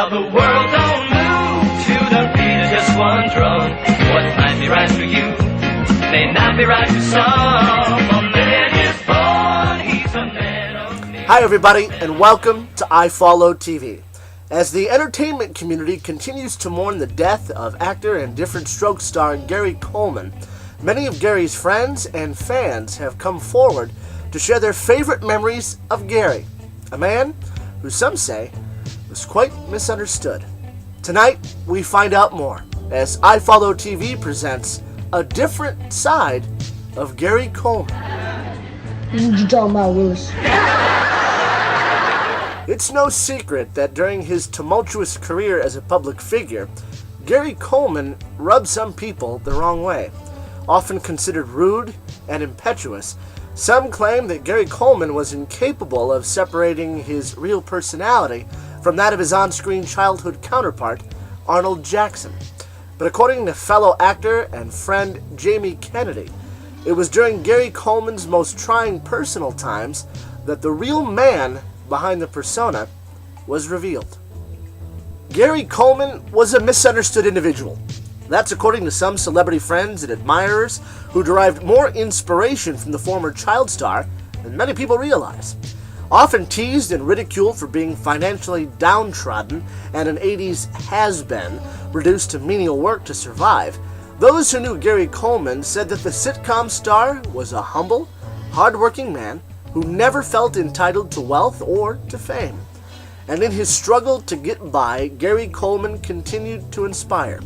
How the world don't move to the beat of just one drum. What might be right for you may not be right for some. A man is born, he's a man of me. Hi everybody, and welcome to iFollo TV. As the entertainment community continues to mourn the death of actor and Diff'rent stroke star Gary Coleman, many of Gary's friends and fans have come forward to share their favorite memories of Gary, a man who some say was quite misunderstood. Tonight, we find out more as iFollo TV presents a different side of Gary Coleman. What you talking about, Willis? It's no secret that during his tumultuous career as a public figure, Gary Coleman rubbed some people the wrong way. Often considered rude and impetuous, some claim that Gary Coleman was incapable of separating his real personality from that of his on-screen childhood counterpart, Arnold Jackson. But according to fellow actor and friend Jamie Kennedy, it was during Gary Coleman's most trying personal times that the real man behind the persona was revealed. Gary Coleman was a misunderstood individual. That's according to some celebrity friends and admirers who derived more inspiration from the former child star than many people realize. Often teased and ridiculed for being financially downtrodden and an 80s has-been, reduced to menial work to survive, those who knew Gary Coleman said that the sitcom star was a humble, hard-working man who never felt entitled to wealth or to fame. And in his struggle to get by, Gary Coleman continued to inspire.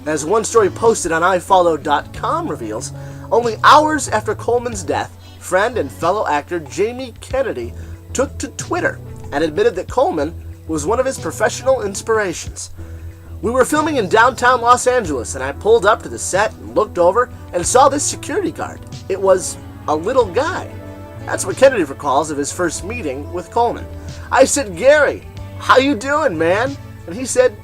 As one story posted on iFollo.com reveals, only hours after Coleman's death, friend and fellow actor Jamie Kennedy took to Twitter and admitted that Coleman was one of his professional inspirations. We were filming in downtown Los Angeles, and I pulled up to the set and looked over and saw this security guard. It was a little guy. That's what Kennedy recalls of his first meeting with Coleman. I said, "Gary, how you doing, man?" And he said,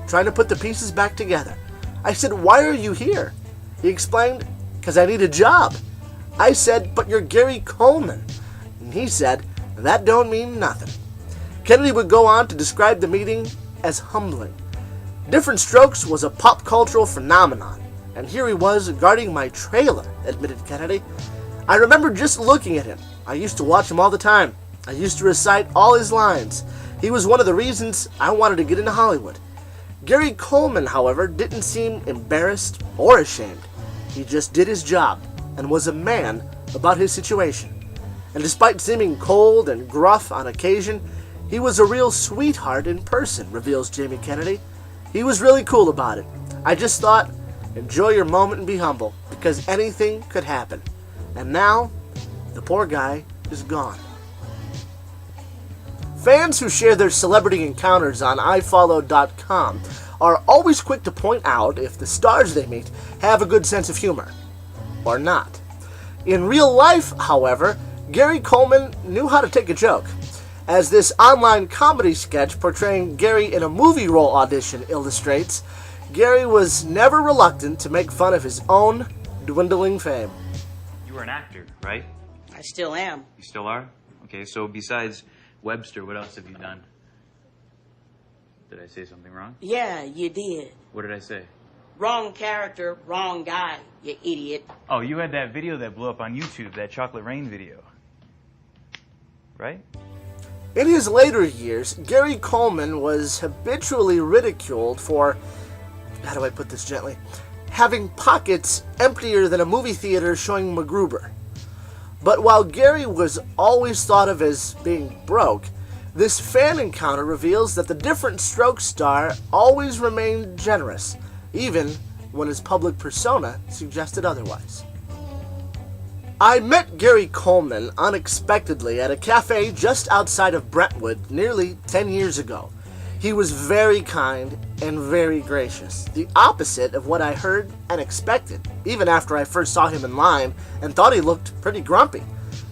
trying to put the pieces back together. I said, "Why are you here?" He explained, "Because I need a job." I said, "But you're Gary Coleman." And he said, "That don't mean nothing." Kennedy would go on to describe the meeting as humbling. Diff'rent Strokes was a pop cultural phenomenon, and here he was guarding my trailer, admitted Kennedy. I remember just looking at him. I used to watch him all the time. I used to recite all his lines. He was one of the reasons I wanted to get into Hollywood. Gary Coleman, however, didn't seem embarrassed or ashamed. He just did his job and was a man about his situation. And despite seeming cold and gruff on occasion, he was a real sweetheart in person, reveals Jamie Kennedy. He was really cool about it. I just thought, enjoy your moment and be humble, because anything could happen. And now, the poor guy is gone. Fans who share their celebrity encounters on iFollo.com are always quick to point out if the stars they meet have a good sense of humor, or not. In real life, however, Gary Coleman knew how to take a joke. As this online comedy sketch portraying Gary in a movie role audition illustrates, Gary was never reluctant to make fun of his own dwindling fame. You were an actor, right? I still am. You still are? Okay, so besides Webster, what else have you done? Did I say something wrong? Yeah, you did. What did I say? Wrong character, wrong guy, you idiot. Oh, you had that video that blew up on YouTube, that Chocolate Rain video. Right? In his later years, Gary Coleman was habitually ridiculed for, how do I put this gently, having pockets emptier than a movie theater showing MacGruber. But while Gary was always thought of as being broke, this fan encounter reveals that the Diff'rent stroke star always remained generous, even when his public persona suggested otherwise. I met Gary Coleman unexpectedly at a cafe just outside of Brentwood nearly 10 years ago. He was very kind and very gracious, the opposite of what I heard and expected, even after I first saw him in line and thought he looked pretty grumpy.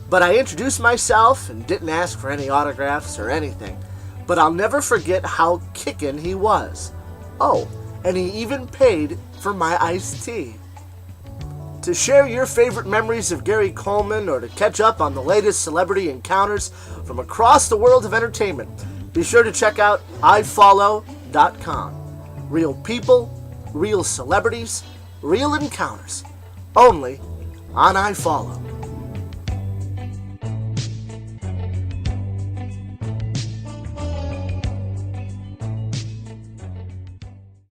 But I introduced myself and didn't ask for any autographs or anything. But I'll never forget how kickin' he was. Oh, and he even paid for my iced tea. To share your favorite memories of Gary Coleman or to catch up on the latest celebrity encounters from across the world of entertainment, Be sure to check out iFollo.com. Real people, real celebrities, real encounters. Only on iFollo.